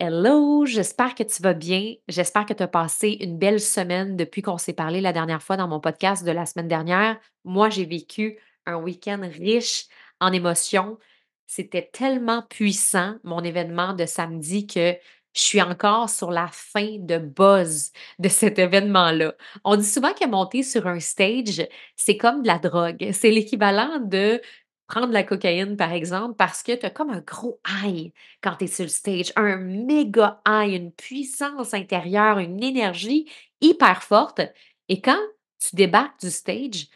Hello, j'espère que tu vas bien. J'espère que tu as passé une belle semaine depuis qu'on s'est parlé la dernière fois dans mon podcast de la semaine dernière. Moi, j'ai vécu un week-end riche en émotions. C'était tellement puissant, mon événement de samedi, que je suis encore sur la fin de buzz de cet événement-là. On dit souvent que monter sur un stage, c'est comme de la drogue. C'est l'équivalent de prendre de la cocaïne, par exemple, parce que tu as comme un gros high quand tu es sur le stage, un méga high, une puissance intérieure, une énergie hyper forte. Et quand tu débarques du stage,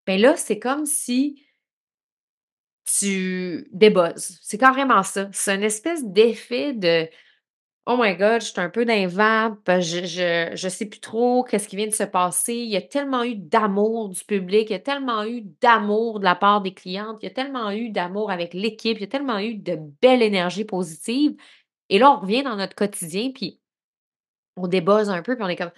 ben là, c'est comme si tu débuzzes. C'est carrément ça. C'est une espèce d'effet de Oh my God, je suis un peu dans les vapes, je sais plus trop qu'est-ce qui vient de se passer. Il y a tellement eu d'amour du public, il y a tellement eu d'amour de la part des clientes, il y a tellement eu d'amour avec l'équipe, il y a tellement eu de belle énergie positive. Et là, on revient dans notre quotidien, puis on débuzz un peu, puis on est comme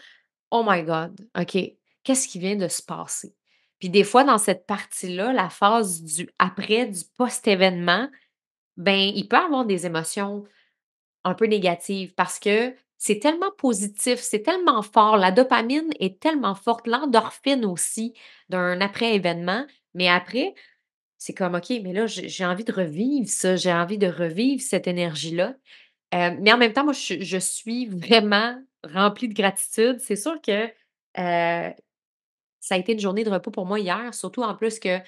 Oh my God, OK, qu'est-ce qui vient de se passer? Puis des fois, dans cette partie-là, la phase du après, du post-événement, ben, il peut y avoir des émotions un peu négatives parce que c'est tellement positif, c'est tellement fort, la dopamine est tellement forte, l'endorphine aussi d'un après-événement, mais après, c'est comme OK, mais là, j'ai envie de revivre ça, j'ai envie de revivre cette énergie-là. Mais en même temps, moi, je suis vraiment remplie de gratitude. C'est sûr que, ça a été une journée de repos pour moi hier, surtout en plus que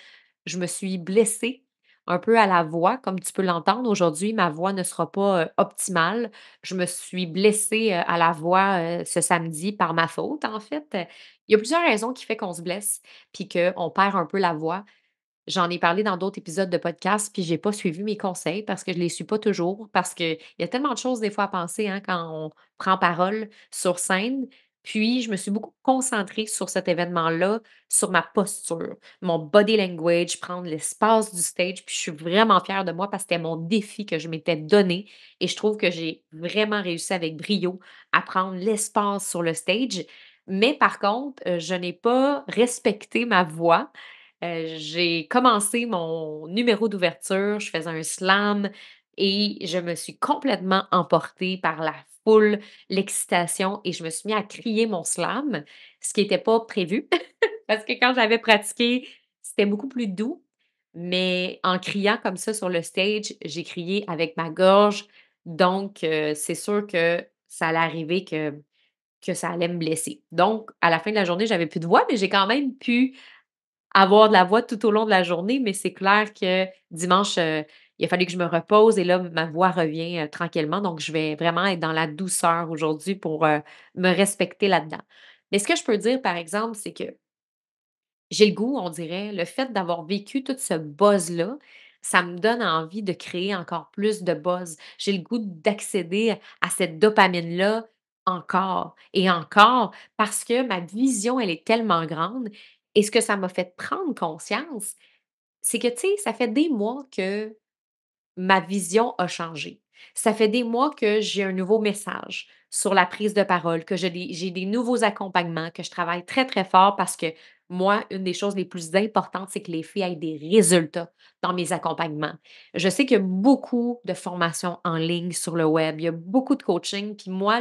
je me suis blessée un peu à la voix, comme tu peux l'entendre. Aujourd'hui, ma voix ne sera pas, optimale. Je me suis blessée, à la voix, ce samedi par ma faute, en fait. Il y a plusieurs raisons qui fait qu'on se blesse, puis qu'on perd un peu la voix. J'en ai parlé dans d'autres épisodes de podcast, puis j'ai pas suivi mes conseils parce que je les suis pas toujours, parce qu'il y a tellement de choses des fois à penser, hein, quand on prend parole sur scène. Puis je me suis beaucoup concentrée sur cet événement-là, sur ma posture, mon body language, prendre l'espace du stage, puis je suis vraiment fière de moi parce que c'était mon défi que je m'étais donné et je trouve que j'ai vraiment réussi avec brio à prendre l'espace sur le stage. Mais par contre, je n'ai pas respecté ma voix. J'ai commencé mon numéro d'ouverture, je faisais un slam et je me suis complètement emportée par la foule, l'excitation et je me suis mis à crier mon slam, ce qui n'était pas prévu parce que quand j'avais pratiqué, c'était beaucoup plus doux. Mais en criant comme ça sur le stage, j'ai crié avec ma gorge. Donc, c'est sûr que ça allait arriver que ça allait me blesser. Donc, à la fin de la journée, j'avais plus de voix, mais j'ai quand même pu avoir de la voix tout au long de la journée, mais c'est clair que dimanche, il a fallu que je me repose et là, ma voix revient, tranquillement. Donc, je vais vraiment être dans la douceur aujourd'hui pour, me respecter là-dedans. Mais ce que je peux dire, par exemple, c'est que j'ai le goût, on dirait, le fait d'avoir vécu tout ce buzz-là, ça me donne envie de créer encore plus de buzz. J'ai le goût d'accéder à cette dopamine-là encore et encore parce que ma vision, elle est tellement grande et ce que ça m'a fait prendre conscience, c'est que, tu sais, ça fait des mois que ma vision a changé. Ça fait des mois que j'ai un nouveau message sur la prise de parole, que j'ai des nouveaux accompagnements, que je travaille très, très fort parce que moi, une des choses les plus importantes, c'est que les filles aient des résultats dans mes accompagnements. Je sais qu'il y a beaucoup de formations en ligne sur le web, il y a beaucoup de coaching, puis moi,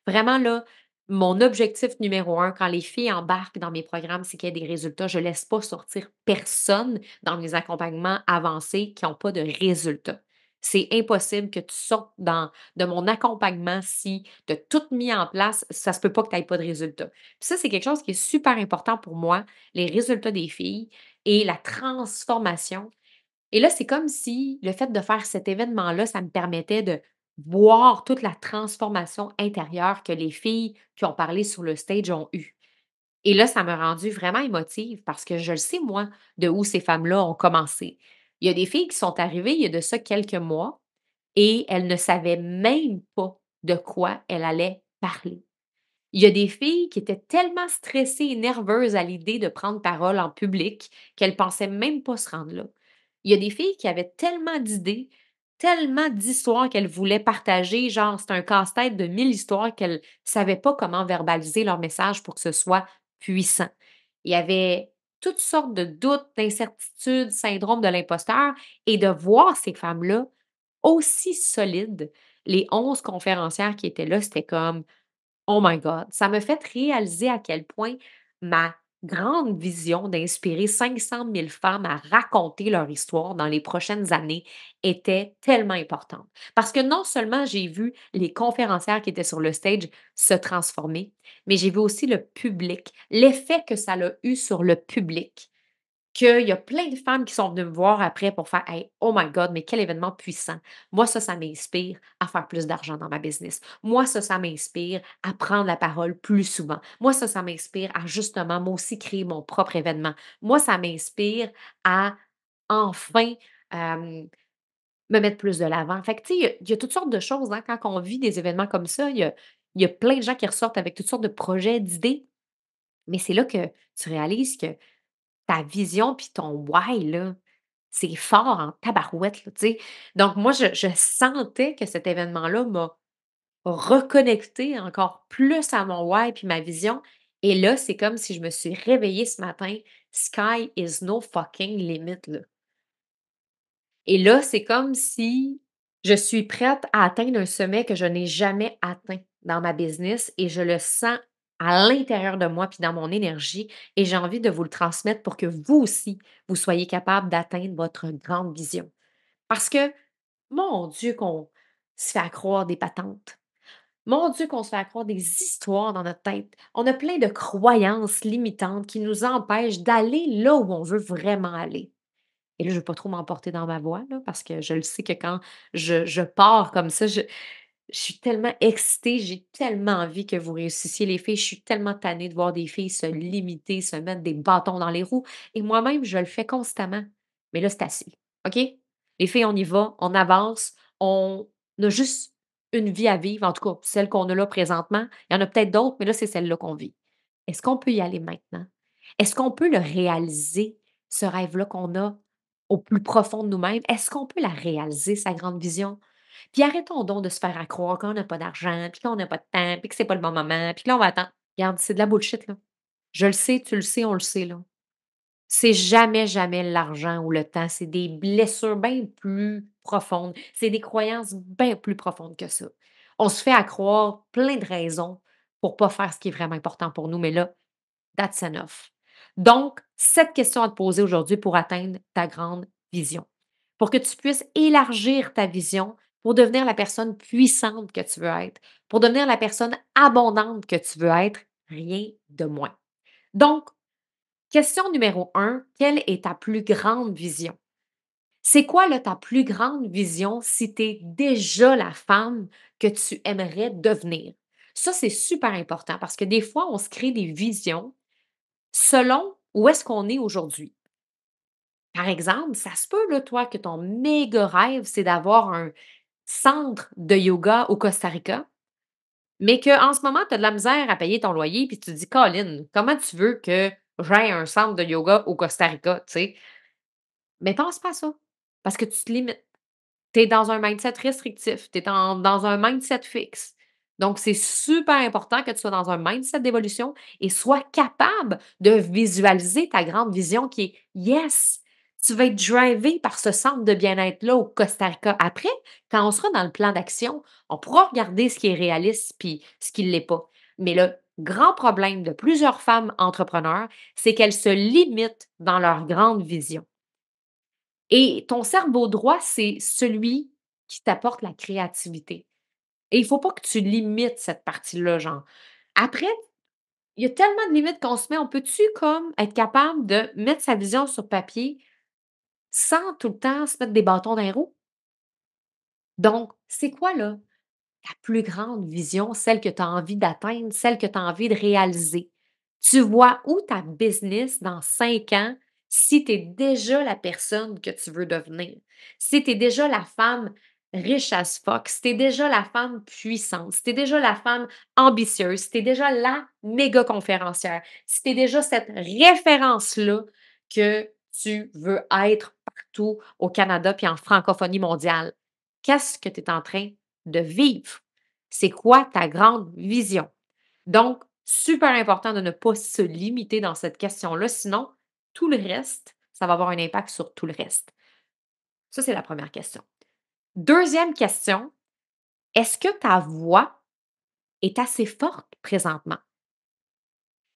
vraiment là, mon objectif numéro un, quand les filles embarquent dans mes programmes, c'est qu'il y ait des résultats. Je ne laisse pas sortir personne dans mes accompagnements avancés qui n'ont pas de résultats. C'est impossible que tu sortes de mon accompagnement si tu as tout mis en place, ça se peut pas que tu aies pas de résultats. Puis ça, c'est quelque chose qui est super important pour moi, les résultats des filles et la transformation. Et là, c'est comme si le fait de faire cet événement-là, ça me permettait de voir toute la transformation intérieure que les filles qui ont parlé sur le stage ont eue. Et là, ça m'a rendue vraiment émotive parce que je le sais, moi, de où ces femmes-là ont commencé. Il y a des filles qui sont arrivées il y a de ça quelques mois et elles ne savaient même pas de quoi elles allaient parler. Il y a des filles qui étaient tellement stressées et nerveuses à l'idée de prendre parole en public qu'elles pensaient même pas se rendre là. Il y a des filles qui avaient tellement d'idées, tellement d'histoires qu'elles voulaient partager, genre c'est un casse-tête de 1000 histoires qu'elles ne savaient pas comment verbaliser leur message pour que ce soit puissant. Il y avait toutes sortes de doutes, d'incertitudes, syndrome de l'imposteur et de voir ces femmes-là aussi solides, les 11 conférencières qui étaient là, c'était comme oh my God! Ça m'a fait réaliser à quel point ma grande vision d'inspirer 500 000 femmes à raconter leur histoire dans les prochaines années était tellement importante. Parce que non seulement j'ai vu les conférencières qui étaient sur le stage se transformer, mais j'ai vu aussi le public, l'effet que ça a eu sur le public. Qu'il y a plein de femmes qui sont venues me voir après pour faire: «Hey, oh my God, mais quel événement puissant. Moi, ça m'inspire à faire plus d'argent dans ma business. Moi, ça m'inspire à prendre la parole plus souvent. Moi, ça m'inspire à justement, moi aussi, créer mon propre événement. Moi, ça m'inspire à enfin, hem, me mettre plus de l'avant». Fait que, tu sais, il y a toutes sortes de choses, hein, quand on vit des événements comme ça, il y a plein de gens qui ressortent avec toutes sortes de projets, d'idées, mais c'est là que tu réalises que ta vision puis ton why là, c'est fort en tabarouette, là, tu sais. Donc moi, je sentais que cet événement-là m'a reconnecté encore plus à mon why puis ma vision et là, c'est comme si je me suis réveillée ce matin, sky is no fucking limit, là. Et là, c'est comme si je suis prête à atteindre un sommet que je n'ai jamais atteint dans ma business et je le sens à l'intérieur de moi puis dans mon énergie et j'ai envie de vous le transmettre pour que vous aussi, vous soyez capable d'atteindre votre grande vision. Parce que, mon Dieu, qu'on se fait accroire des patentes. Mon Dieu, qu'on se fait accroire des histoires dans notre tête. On a plein de croyances limitantes qui nous empêchent d'aller là où on veut vraiment aller. Et là, je veux pas trop m'emporter dans ma voix, là, parce que je le sais que quand je pars comme ça, je suis tellement excitée, j'ai tellement envie que vous réussissiez les filles. Je suis tellement tannée de voir des filles se limiter, se mettre des bâtons dans les roues et moi-même, je le fais constamment. Mais là, c'est assez, OK? Les filles, on y va, on avance, on a juste une vie à vivre, en tout cas, celle qu'on a là présentement. Il y en a peut-être d'autres, mais là, c'est celle-là qu'on vit. Est-ce qu'on peut y aller maintenant? Est-ce qu'on peut le réaliser, ce rêve-là qu'on a au plus profond de nous-mêmes? Est-ce qu'on peut la réaliser, sa grande vision? Puis arrêtons donc de se faire à croire qu'on n'a pas d'argent, puis qu'on n'a pas de temps, puis que c'est pas le bon moment, puis que là, on va attendre. Regarde, c'est de la bullshit, là. Je le sais, tu le sais, on le sait, là. C'est jamais, jamais l'argent ou le temps, c'est des blessures bien plus profondes. C'est des croyances bien plus profondes que ça. On se fait à croire plein de raisons pour pas faire ce qui est vraiment important pour nous, mais là, that's enough. Donc, cette question à te poser aujourd'hui pour atteindre ta grande vision. Pour que tu puisses élargir ta vision pour devenir la personne puissante que tu veux être, pour devenir la personne abondante que tu veux être, rien de moins. Donc, question numéro un, quelle est ta plus grande vision? C'est quoi là, ta plus grande vision si tu es déjà la femme que tu aimerais devenir? Ça, c'est super important parce que des fois, on se crée des visions selon où est-ce qu'on est aujourd'hui. Par exemple, ça se peut, là, toi, que ton méga rêve, c'est d'avoir un centre de yoga au Costa Rica, mais qu'en ce moment, tu as de la misère à payer ton loyer, puis tu te dis: «Colin, comment tu veux que j'aie un centre de yoga au Costa Rica?» Tu sais? Mais pense pas à ça, parce que tu te limites. Tu es dans un mindset restrictif, tu es dans un mindset fixe. Donc, c'est super important que tu sois dans un mindset d'évolution et sois capable de visualiser ta grande vision qui est yes, tu vas être drivé par ce centre de bien-être-là au Costa Rica. Après, quand on sera dans le plan d'action, on pourra regarder ce qui est réaliste puis ce qui ne l'est pas. Mais le grand problème de plusieurs femmes entrepreneurs, c'est qu'elles se limitent dans leur grande vision. Et ton cerveau droit, c'est celui qui t'apporte la créativité. Et il faut pas que tu limites cette partie-là, genre. Après, il y a tellement de limites qu'on se met. On peut-tu comme être capable de mettre sa vision sur papier sans tout le temps se mettre des bâtons dans les roues? Donc, c'est quoi là ta plus grande vision, celle que tu as envie d'atteindre, celle que tu as envie de réaliser? Tu vois où ta business dans 5 ans si tu es déjà la personne que tu veux devenir? Si tu es déjà la femme riche as fuck, si tu es déjà la femme puissante, si tu es déjà la femme ambitieuse, si tu es déjà la méga conférencière, si tu es déjà cette référence-là que tu veux être partout au Canada puis en francophonie mondiale, qu'est-ce que tu es en train de vivre? C'est quoi ta grande vision? Donc, super important de ne pas se limiter dans cette question-là, sinon tout le reste, ça va avoir un impact sur tout le reste. Ça, c'est la première question. Deuxième question, Est-ce que ta voix est assez forte présentement?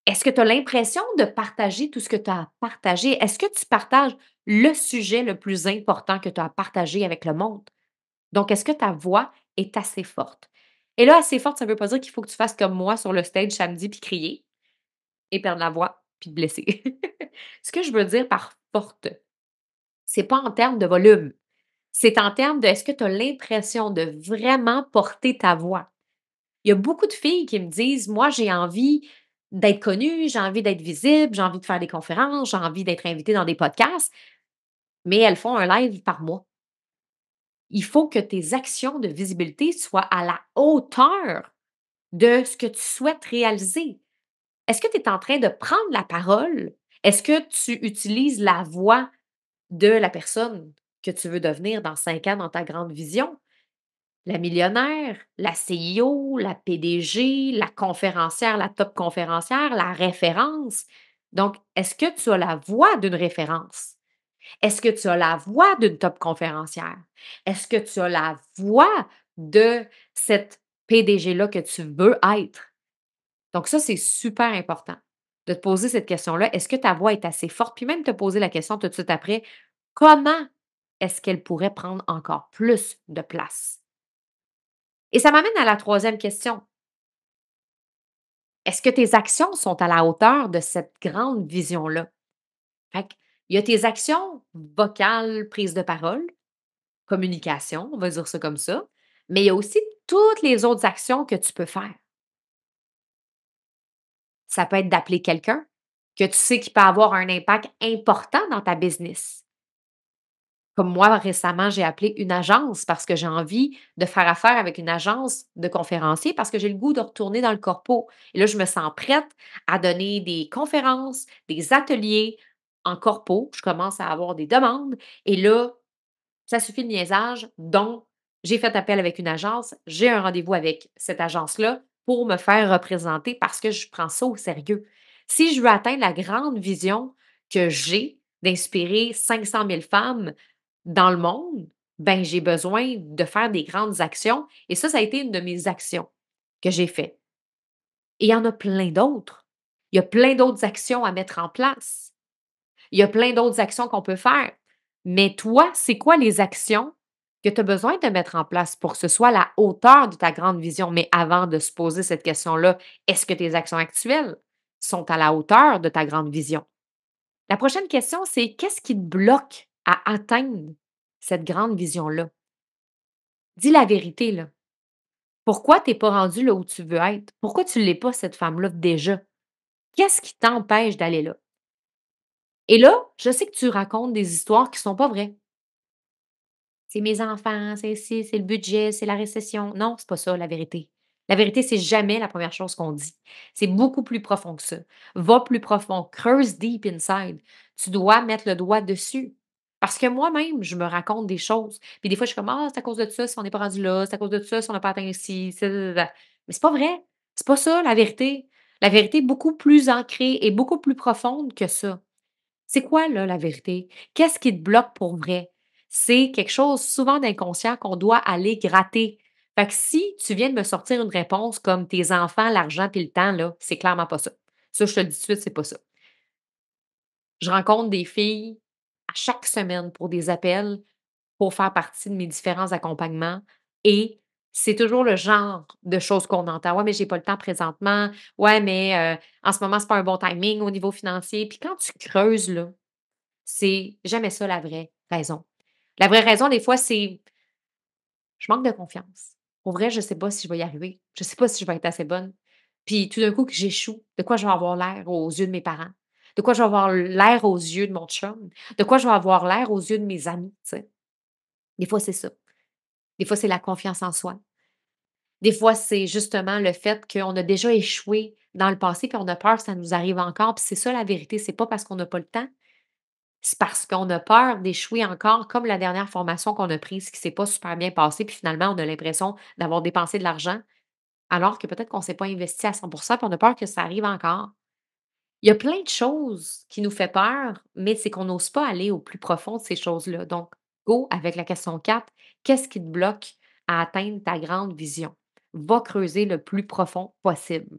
Est-ce que tu as l'impression de partager tout ce que tu as à partager? Est-ce que tu partages le sujet le plus important que tu as à partager avec le monde? Donc, est-ce que ta voix est assez forte? Et là, assez forte, ça ne veut pas dire qu'il faut que tu fasses comme moi sur le stage samedi puis crier et perdre la voix puis te blesser. Ce que je veux dire par forte, c'est pas en termes de volume, c'est en termes de est-ce que tu as l'impression de vraiment porter ta voix? Il y a beaucoup de filles qui me disent: «Moi, j'ai envie d'être connue, j'ai envie d'être visible, j'ai envie de faire des conférences, j'ai envie d'être invitée dans des podcasts», mais elles font un live par mois. Il faut que tes actions de visibilité soient à la hauteur de ce que tu souhaites réaliser. Est-ce que tu es en train de prendre la parole? Est-ce que tu utilises la voix de la personne que tu veux devenir dans 5 ans dans ta grande vision? La millionnaire, la CIO, la PDG, la conférencière, la top conférencière, la référence. Donc, est-ce que tu as la voix d'une référence? Est-ce que tu as la voix d'une top conférencière? Est-ce que tu as la voix de cette PDG-là que tu veux être? Donc ça, c'est super important de te poser cette question-là. Est-ce que ta voix est assez forte? Puis même te poser la question tout de suite après, comment est-ce qu'elle pourrait prendre encore plus de place? Et ça m'amène à la troisième question. Est-ce que tes actions sont à la hauteur de cette grande vision-là? Fait que, il y a tes actions vocales, prise de parole, communication, on va dire ça comme ça, mais il y a aussi toutes les autres actions que tu peux faire. Ça peut être d'appeler quelqu'un que tu sais qui peut avoir un impact important dans ta business. Comme moi, récemment, j'ai appelé une agence parce que j'ai envie de faire affaire avec une agence de conférenciers parce que j'ai le goût de retourner dans le corpo. Et là, je me sens prête à donner des conférences, des ateliers en corpo. Je commence à avoir des demandes. Et là, ça suffit de niaisage. Donc, j'ai fait appel avec une agence. J'ai un rendez-vous avec cette agence-là pour me faire représenter parce que je prends ça au sérieux. Si je veux atteindre la grande vision que j'ai d'inspirer 500 000 femmes dans le monde, ben, j'ai besoin de faire des grandes actions. Et ça a été une de mes actions que j'ai fait. Et il y en a plein d'autres. Il y a plein d'autres actions à mettre en place. Il y a plein d'autres actions qu'on peut faire. Mais toi, c'est quoi les actions que tu as besoin de mettre en place pour que ce soit à la hauteur de ta grande vision? Mais avant de se poser cette question-là, est-ce que tes actions actuelles sont à la hauteur de ta grande vision? La prochaine question, c'est qu'est-ce qui te bloque à atteindre cette grande vision-là? Dis la vérité, là. Pourquoi tu n'es pas rendu là où tu veux être? Pourquoi tu ne l'es pas, cette femme-là, déjà? Qu'est-ce qui t'empêche d'aller là? Et là, je sais que tu racontes des histoires qui ne sont pas vraies. C'est mes enfants, c'est ci, c'est le budget, c'est la récession. Non, c'est pas ça la vérité. La vérité, c'est jamais la première chose qu'on dit. C'est beaucoup plus profond que ça. Va plus profond, creuse deep inside. Tu dois mettre le doigt dessus. Parce que moi-même, je me raconte des choses. Puis des fois, je suis comme: «Ah, c'est à cause de ça si on n'est pas rendu là, c'est à cause de ça si on n'a pas atteint ici, mais c'est pas vrai. C'est pas ça la vérité. La vérité est beaucoup plus ancrée et beaucoup plus profonde que ça. C'est quoi, là, la vérité? Qu'est-ce qui te bloque pour vrai? C'est quelque chose souvent d'inconscient qu'on doit aller gratter. Fait que si tu viens de me sortir une réponse comme tes enfants, l'argent puis le temps, là, c'est clairement pas ça. Ça, je te le dis tout de suite, c'est pas ça. Je rencontre des filles à chaque semaine pour des appels, pour faire partie de mes différents accompagnements et c'est toujours le genre de choses qu'on entend. «Ouais, mais j'ai pas le temps présentement. Ouais, mais en ce moment, c'est pas un bon timing au niveau financier». Puis quand tu creuses, là, c'est jamais ça la vraie raison. La vraie raison, des fois, c'est: «Je manque de confiance. Pour vrai, je sais pas si je vais y arriver. Je sais pas si je vais être assez bonne. Puis tout d'un coup que j'échoue, de quoi je vais avoir l'air aux yeux de mes parents? De quoi je vais avoir l'air aux yeux de mon chum? De quoi je vais avoir l'air aux yeux de mes amis?» Tu sais? Des fois, c'est ça. Des fois, c'est la confiance en soi. Des fois, c'est justement le fait qu'on a déjà échoué dans le passé, puis on a peur que ça nous arrive encore, puis c'est ça la vérité. C'est pas parce qu'on n'a pas le temps. C'est parce qu'on a peur d'échouer encore, comme la dernière formation qu'on a prise qui s'est pas super bien passée, puis finalement, on a l'impression d'avoir dépensé de l'argent, alors que peut-être qu'on s'est pas investi à 100 puis on a peur que ça arrive encore. Il y a plein de choses qui nous fait peur, mais c'est qu'on n'ose pas aller au plus profond de ces choses-là. Donc, go avec la question 4. Qu'est-ce qui te bloque à atteindre ta grande vision. Va creuser le plus profond possible.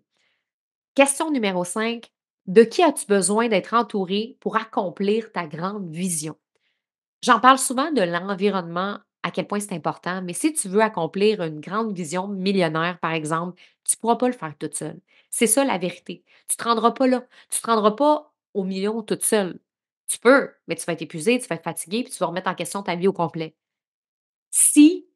Question numéro 5. De qui as-tu besoin d'être entouré pour accomplir ta grande vision? J'en parle souvent de l'environnement, à quel point c'est important, mais si tu veux accomplir une grande vision millionnaire, par exemple, tu ne pourras pas le faire toute seule. C'est ça la vérité. Tu ne te rendras pas là. Tu ne te rendras pas au million toute seule. Tu peux, mais tu vas être épuisé, tu vas être fatigué, puis tu vas remettre en question ta vie au complet. Si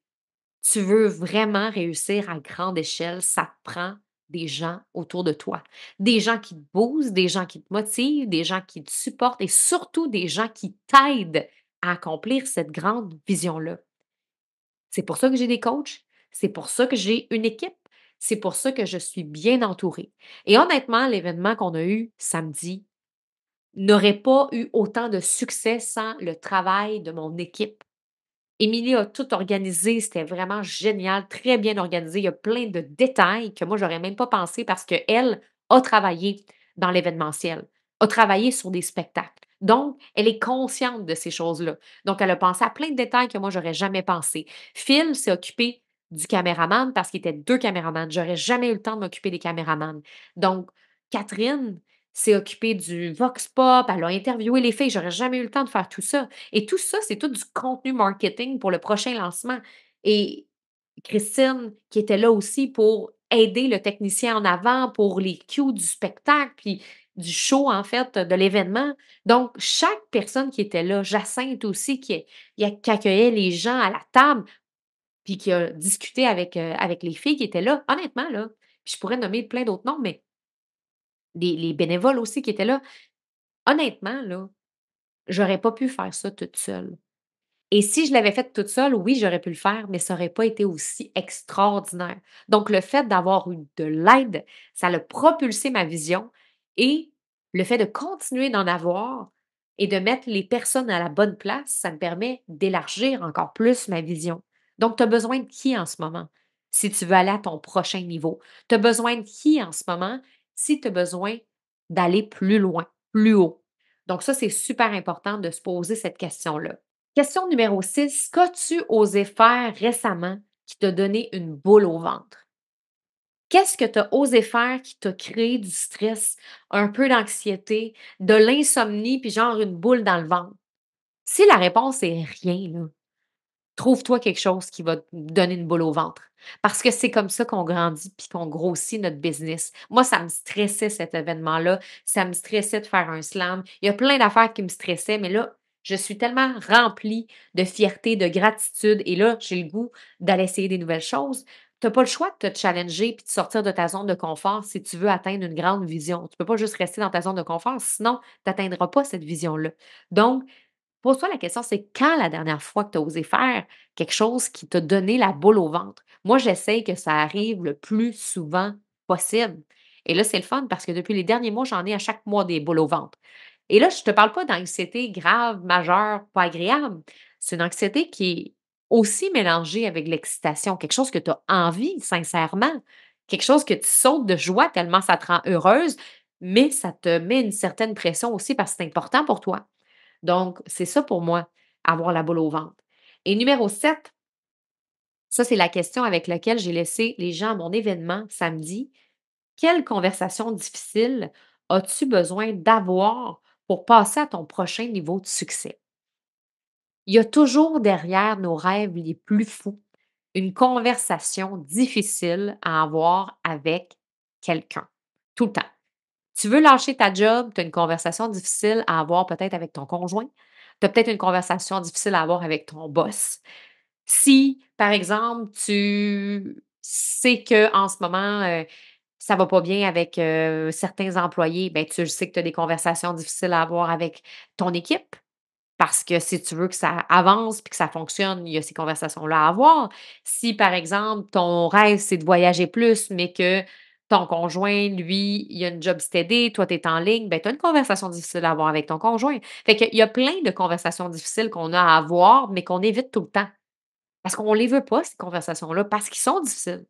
tu veux vraiment réussir à grande échelle, ça te prend des gens autour de toi. Des gens qui te boostent, des gens qui te motivent, des gens qui te supportent et surtout des gens qui t'aident à accomplir cette grande vision-là. C'est pour ça que j'ai des coachs, c'est pour ça que j'ai une équipe, c'est pour ça que je suis bien entourée. Et honnêtement, l'événement qu'on a eu samedi n'aurait pas eu autant de succès sans le travail de mon équipe. Émilie a tout organisé, c'était vraiment génial, très bien organisé. Il y a plein de détails que moi, j'aurais même pas pensé parce qu'elle a travaillé dans l'événementiel, a travaillé sur des spectacles. Donc, elle est consciente de ces choses-là. Donc, elle a pensé à plein de détails que moi, j'aurais jamais pensé. Phil s'est occupé du caméraman parce qu'il était 2 caméramans. J'aurais jamais eu le temps de m'occuper des caméramans. Donc, Catherine s'est occupée du vox pop, elle a interviewé les filles. J'aurais jamais eu le temps de faire tout ça. Et tout ça, c'est tout du contenu marketing pour le prochain lancement. Et Christine, qui était là aussi pour aider le technicien en avant, pour les cues du spectacle, puis du show, en fait, de l'événement. Donc, chaque personne qui était là, Jacinthe aussi, qui accueillait les gens à la table, puis qui a discuté avec les filles qui étaient là, honnêtement, là, je pourrais nommer plein d'autres noms, mais les bénévoles aussi qui étaient là, honnêtement, là, j'aurais pas pu faire ça toute seule. Et si je l'avais fait toute seule, oui, j'aurais pu le faire, mais ça aurait pas été aussi extraordinaire. Donc, le fait d'avoir eu de l'aide, ça a propulsé ma vision et le fait de continuer d'en avoir et de mettre les personnes à la bonne place, ça me permet d'élargir encore plus ma vision. Donc, tu as besoin de qui en ce moment si tu veux aller à ton prochain niveau? Tu as besoin de qui en ce moment si tu as besoin d'aller plus loin, plus haut? Donc, ça, c'est super important de se poser cette question-là. Question numéro 6. Qu'as-tu osé faire récemment qui t'a donné une boule au ventre? Qu'est-ce que tu as osé faire qui t'a créé du stress, un peu d'anxiété, de l'insomnie, puis genre une boule dans le ventre? Si la réponse est rien, là, trouve-toi quelque chose qui va te donner une boule au ventre. Parce que c'est comme ça qu'on grandit puis qu'on grossit notre business. Moi, ça me stressait cet événement-là. Ça me stressait de faire un slam. Il y a plein d'affaires qui me stressaient, mais là, je suis tellement remplie de fierté, de gratitude et là, j'ai le goût d'aller essayer des nouvelles choses. Tu n'as pas le choix de te challenger puis de sortir de ta zone de confort si tu veux atteindre une grande vision. Tu ne peux pas juste rester dans ta zone de confort, sinon tu n'atteindras pas cette vision-là. Donc, pose-toi la question, c'est quand la dernière fois que tu as osé faire quelque chose qui t'a donné la boule au ventre? Moi, j'essaye que ça arrive le plus souvent possible. Et là, c'est le fun parce que depuis les derniers mois, j'en ai à chaque mois des boules au ventre. Et là, je ne te parle pas d'anxiété grave, majeure, pas agréable. C'est une anxiété qui est aussi mélangée avec l'excitation, quelque chose que tu as envie, sincèrement, quelque chose que tu sautes de joie tellement ça te rend heureuse, mais ça te met une certaine pression aussi parce que c'est important pour toi. Donc, c'est ça pour moi, avoir la boule au ventre. Et numéro 7, ça, c'est la question avec laquelle j'ai laissé les gens à mon événement samedi. Quelle conversation difficile as-tu besoin d'avoir pour passer à ton prochain niveau de succès? Il y a toujours derrière nos rêves les plus fous une conversation difficile à avoir avec quelqu'un, tout le temps. Tu veux lâcher ta job, tu as une conversation difficile à avoir peut-être avec ton conjoint, tu as peut-être une conversation difficile à avoir avec ton boss. Si, par exemple, tu sais qu'en ce moment, ça va pas bien avec, certains employés, ben, tu sais que tu as des conversations difficiles à avoir avec ton équipe. Parce que si tu veux que ça avance puis que ça fonctionne, il y a ces conversations-là à avoir. Si, par exemple, ton rêve, c'est de voyager plus, mais que ton conjoint, lui, il a une job steady, toi, tu es en ligne, ben, tu as une conversation difficile à avoir avec ton conjoint. Fait qu'il y a plein de conversations difficiles qu'on a à avoir, mais qu'on évite tout le temps. Parce qu'on les veut pas, ces conversations-là, parce qu'ils sont difficiles.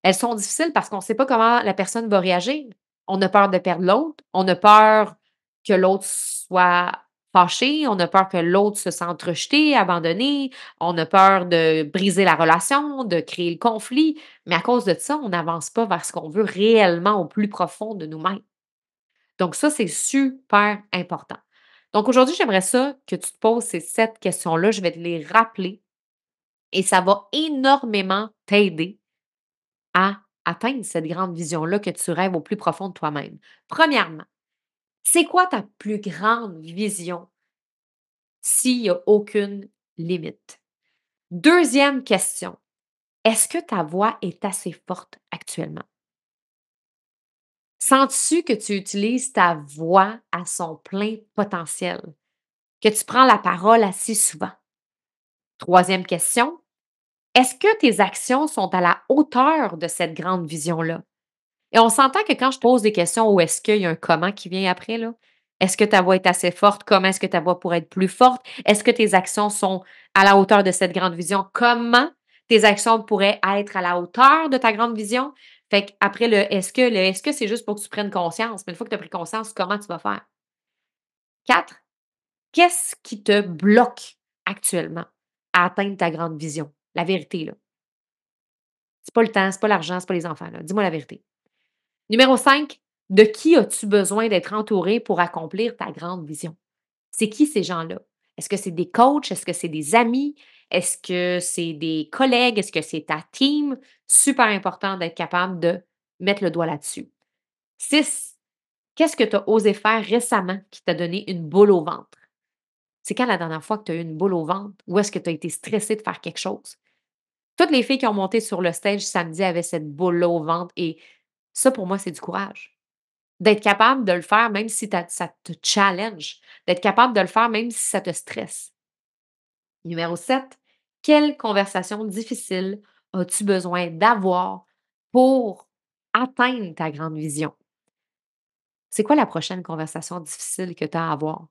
Elles sont difficiles parce qu'on ne sait pas comment la personne va réagir. On a peur de perdre l'autre, on a peur que l'autre soit fâché, on a peur que l'autre se sente rejeté, abandonné, on a peur de briser la relation, de créer le conflit, mais à cause de ça, on n'avance pas vers ce qu'on veut réellement au plus profond de nous-mêmes. Donc ça, c'est super important. Donc aujourd'hui, j'aimerais ça que tu te poses ces 7 questions-là. Je vais te les rappeler et ça va énormément t'aider à atteindre cette grande vision-là que tu rêves au plus profond de toi-même. Premièrement, c'est quoi ta plus grande vision s'il n'y a aucune limite? Deuxième question, est-ce que ta voix est assez forte actuellement? Sens-tu que tu utilises ta voix à son plein potentiel? Que tu prends la parole assez souvent? Troisième question, est-ce que tes actions sont à la hauteur de cette grande vision-là? Et on s'entend que quand je pose des questions où est-ce qu'il y a un comment qui vient après, là? Est-ce que ta voix est assez forte? Comment est-ce que ta voix pourrait être plus forte? Est-ce que tes actions sont à la hauteur de cette grande vision? Comment tes actions pourraient être à la hauteur de ta grande vision? Fait qu'après le est-ce que c'est juste pour que tu prennes conscience, mais une fois que tu as pris conscience, comment tu vas faire? 4, qu'est-ce qui te bloque actuellement à atteindre ta grande vision? La vérité, là. C'est pas le temps, c'est pas l'argent, c'est pas les enfants, là. Dis-moi la vérité. Numéro 5, de qui as-tu besoin d'être entouré pour accomplir ta grande vision? C'est qui ces gens-là? Est-ce que c'est des coachs? Est-ce que c'est des amis? Est-ce que c'est des collègues? Est-ce que c'est ta team? Super important d'être capable de mettre le doigt là-dessus. 6, qu'est-ce que tu as osé faire récemment qui t'a donné une boule au ventre? C'est quand la dernière fois que tu as eu une boule au ventre? Ou est-ce que tu as été stressé de faire quelque chose? Toutes les filles qui ont monté sur le stage samedi avaient cette boule-là au ventre et ça, pour moi, c'est du courage. D'être capable de le faire même si ça te challenge, d'être capable de le faire même si ça te stresse. Numéro 7, quelle conversation difficile as-tu besoin d'avoir pour atteindre ta grande vision? C'est quoi la prochaine conversation difficile que tu as à avoir?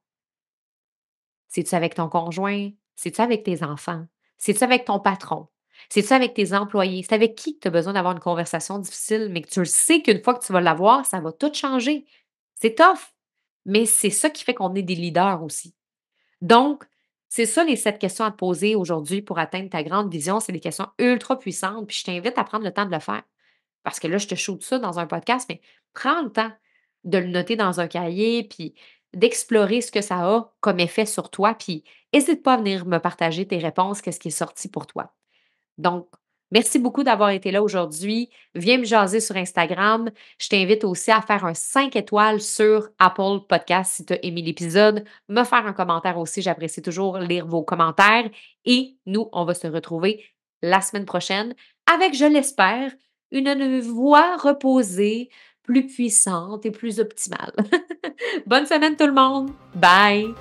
C'est-tu avec ton conjoint? C'est-tu avec tes enfants? C'est-tu avec ton patron? C'est-tu avec tes employés? C'est avec qui que tu as besoin d'avoir une conversation difficile, mais que tu le sais qu'une fois que tu vas l'avoir, ça va tout changer? C'est tough, mais c'est ça qui fait qu'on est des leaders aussi. Donc, c'est ça les 7 questions à te poser aujourd'hui pour atteindre ta grande vision. C'est des questions ultra puissantes, puis je t'invite à prendre le temps de le faire. Parce que là, je te shoot ça dans un podcast, mais prends le temps de le noter dans un cahier, puis d'explorer ce que ça a comme effet sur toi, puis n'hésite pas à venir me partager tes réponses, qu'est-ce qui est sorti pour toi. Donc, merci beaucoup d'avoir été là aujourd'hui. Viens me jaser sur Instagram. Je t'invite aussi à faire un 5 étoiles sur Apple Podcast si tu as aimé l'épisode. Me faire un commentaire aussi. J'apprécie toujours lire vos commentaires. Et nous, on va se retrouver la semaine prochaine avec, je l'espère, une voix reposée, plus puissante et plus optimale. Bonne semaine tout le monde. Bye!